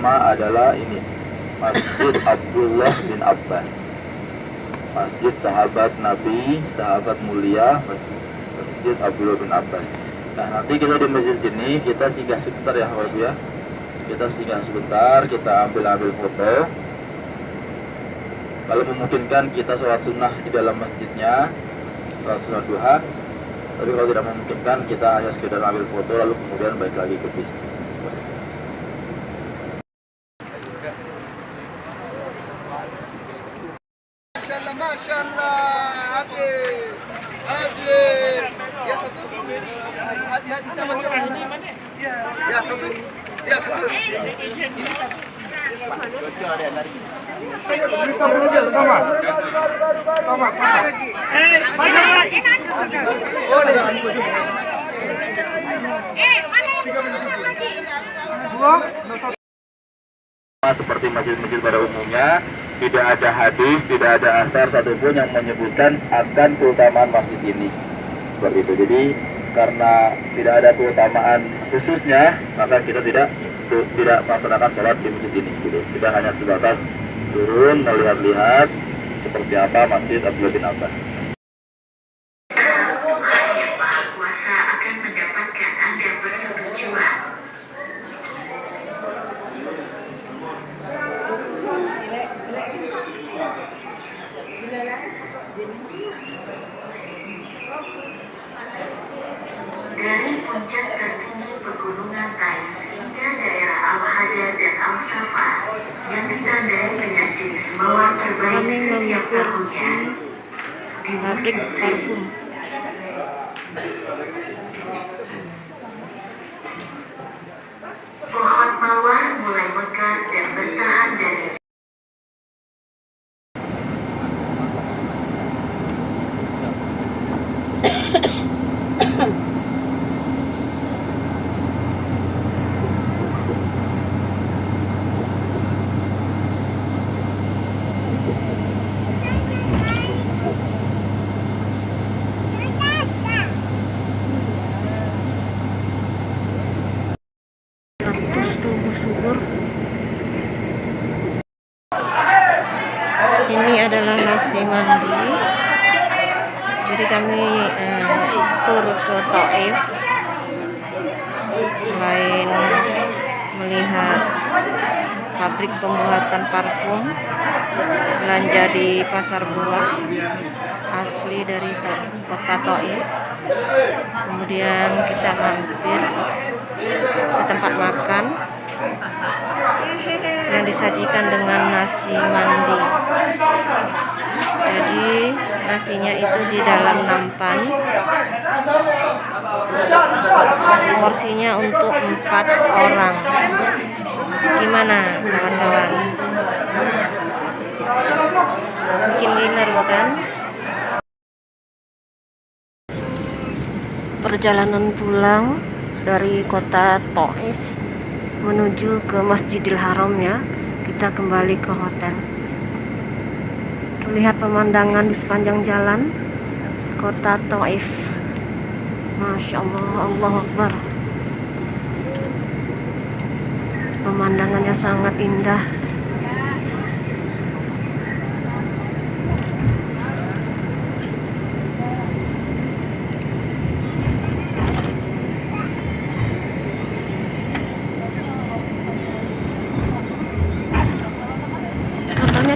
adalah ini, Masjid Abdullah bin Abbas, masjid sahabat Nabi, sahabat mulia, Masjid Abdullah bin Abbas. Nah, nanti kita di masjid ini kita singgah sebentar ya, Bapak ya. Kita singgah sebentar, kita ambil foto. Kalau memungkinkan kita sholat sunnah di dalam masjidnya, sholat sunnah duha. Tapi kalau tidak memungkinkan, kita hanya sekedar ambil foto lalu kemudian balik lagi ke bis. Masya Allah, Haji, ya satu, Haji coba, ya satu, Seperti masjid-masjid pada umumnya, tidak ada hadis, tidak ada asar satupun yang menyebutkan akan keutamaan masjid ini. Seperti itu. Jadi karena tidak ada keutamaan khususnya, maka kita tidak melaksanakan sholat di masjid ini. Gitu. Kita hanya sebatas turun melihat-lihat seperti apa Masjid Abdullah bin Abbas. Tuhan yang Maha Kuasa akan mendapatkan Anda persetujuan. Dari puncak tertinggi pegunungan Taif hingga daerah Al-Hada dan Al-Safa yang ditandai dengan jenis mawar terbaik setiap tahunnya di musim semi. Pohon mawar mulai mekar dan bertahan dari subur. Ini adalah nasi mandi. Jadi kami tur ke Taif. Selain melihat pabrik pembuatan parfum, belanja di pasar buah asli dari kota Taif. Kemudian kita mampir ke tempat makan yang disajikan dengan nasi mandi. Jadi nasinya itu di dalam nampan. Porsinya untuk 4 orang. Gimana kawan-kawan? Bikin ngiler bukan? Perjalanan pulang dari kota Taif menuju ke Masjidil Haram ya. Kita kembali ke hotel. Lihat pemandangan di sepanjang jalan kota Taif. Masya Allah, Allahu Akbar. Pemandangannya sangat indah.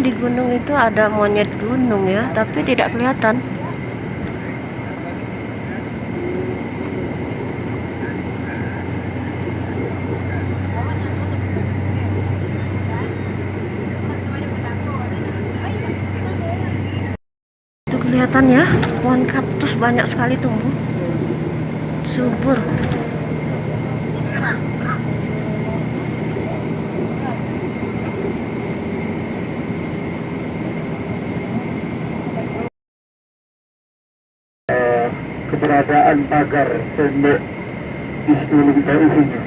Di gunung itu ada monyet gunung ya, tapi tidak kelihatan. Itu kelihatan ya, pohon kaktus banyak sekali tumbuh, subur. Keberadaan pagar tembok di sekeliling Taif ini,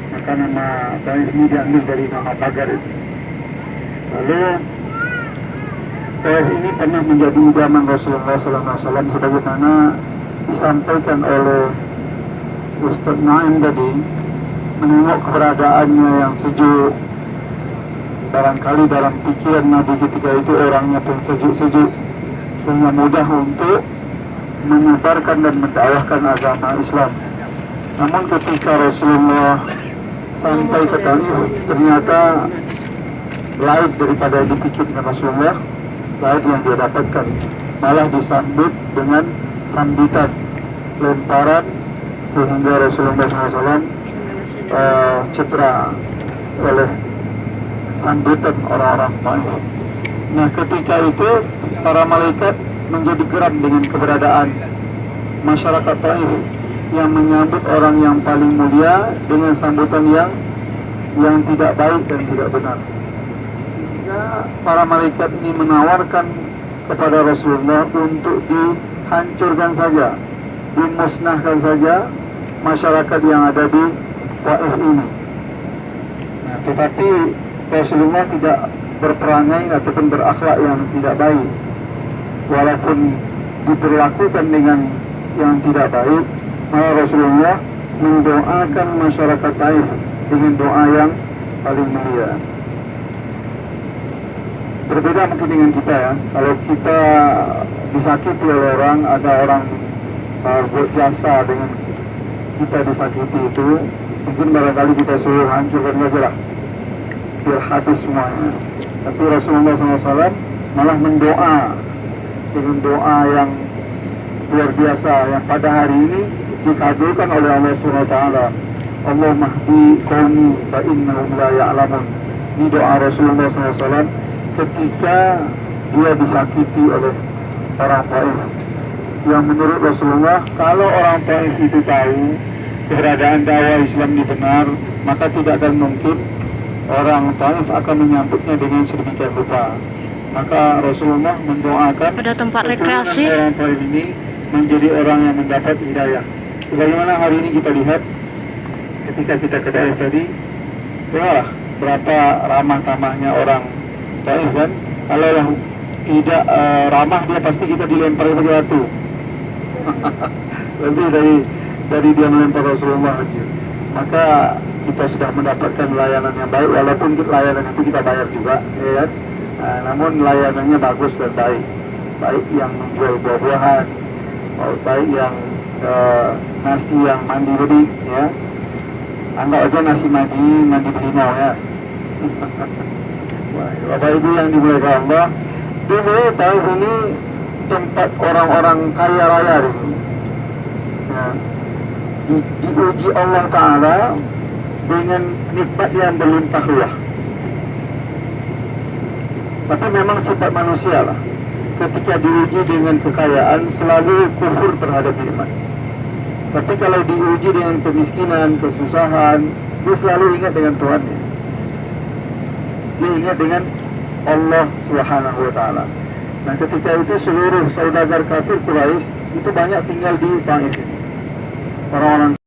maka nama Taif ini diambil dari nama pagar itu. Lalu Taif ini pernah menjadi idaman Rasulullah SAW sebagaimana disampaikan oleh Ustaz Naim tadi, menengok keberadaannya yang sejuk, barangkali dalam pikiran Nabi ketika itu orangnya pun sejuk-sejuk, sehingga mudah untuk menyebarkan dan mendakwahkan agama Islam. Namun ketika Rasulullah sampai ke Taif, ternyata lain daripada yang dipikirkan Rasulullah, lain yang dia dapatkan, malah disambut dengan sambitan, lemparan, sehingga Rasulullah SAW cedera oleh sambutan orang-orang Taif. Nah, ketika itu para malaikat menjadi geram dengan keberadaan masyarakat Taif yang menyambut orang yang paling mulia dengan sambutan yang tidak baik dan tidak benar. Sehingga para malaikat ini menawarkan kepada Rasulullah untuk dihancurkan saja, dimusnahkan saja masyarakat yang ada di Taif ini. Nah, tetapi Rasulullah tidak berperangai ataupun berakhlak yang tidak baik. Walaupun diperlakukan dengan yang tidak baik, maka Rasulullah mendoakan masyarakat Taif dengan doa yang paling mulia. Berbeda mungkin dengan kita ya. Kalau kita disakiti oleh orang, ada orang buat jasa dengan kita disakiti itu, mungkin barangkali kita suruh hancurkan saja lah, biar habis semuanya. Tapi Rasulullah SAW malah mendoa dengan doa yang luar biasa, yang pada hari ini dikabulkan oleh Allah SWT. Allahumma hdi qaumi fa innahum la ya'lamun. Ini doa Rasulullah SAW ketika dia disakiti oleh orang Taif, yang menurut Rasulullah, kalau orang Taif itu tahu keberadaan dakwah Islam ini benar, maka tidak akan mungkin orang Taif akan menyambutnya dengan sedemikian rupa. Maka Rasulullah mendoakan Ada tempat rekreasi. orang Taif ini menjadi orang yang mendapat hidayah. Sebagaimana hari ini kita lihat ketika kita ke Taif tadi, wah, berapa ramah tamahnya orang Taif kan. Kalau tidak ramah, dia pasti kita dilempar pakai batu. Lebih dari dia melempar Rasulullah aja. Maka kita sudah mendapatkan layanan yang baik, walaupun layanan itu kita bayar juga, ya kan? Namun layanannya bagus dan baik. Baik yang menjual buah-buahan, baik yang nasi yang mandi bening, ya. Anggap aja nasi mandi belimau ya. Bapak Ibu yang dimuliakan Allah, dulu Taif ini tempat orang-orang kaya raya di sini. Ya. Diuji Allah Ta'ala dengan nikmat yang berlimpah ruah. Tapi memang sifat manusia lah, ketika diuji dengan kekayaan selalu kufur terhadap nikmat. Tapi kalau diuji dengan kemiskinan, kesusahan, dia selalu ingat dengan Tuhannya. Dia ingat dengan Allah Subhanahu wa Ta'ala. Nah, ketika itu seluruh saudagar kafir Quraisy itu banyak tinggal di Taif ini. Orang-orang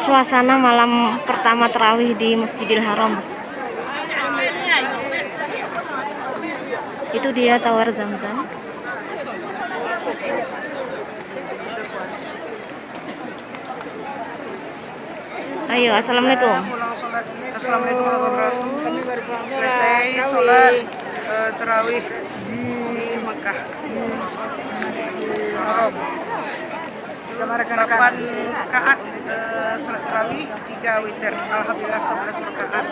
suasana malam pertama tarawih di Masjidil Haram. Itu dia Tower Zamzam. Ayo, assalamualaikum. Assalamualaikum warahmatullahi wabarakatuh. Selesai sholat tarawih di Mekah. Haram. Sama rekan-rekan 8 rakaat salat tarawih, 3 witir. Alhamdulillah 11 rakaat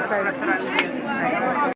salat tarawih selesai.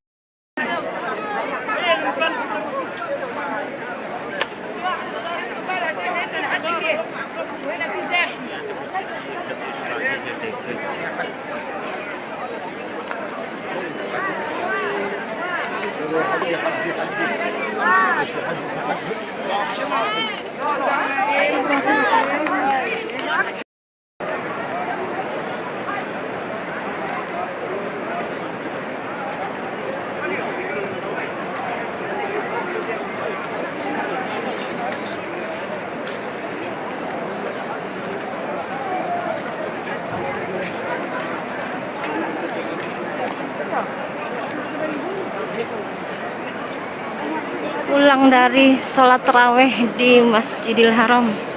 Pulang dari sholat taraweh di Masjidil Haram.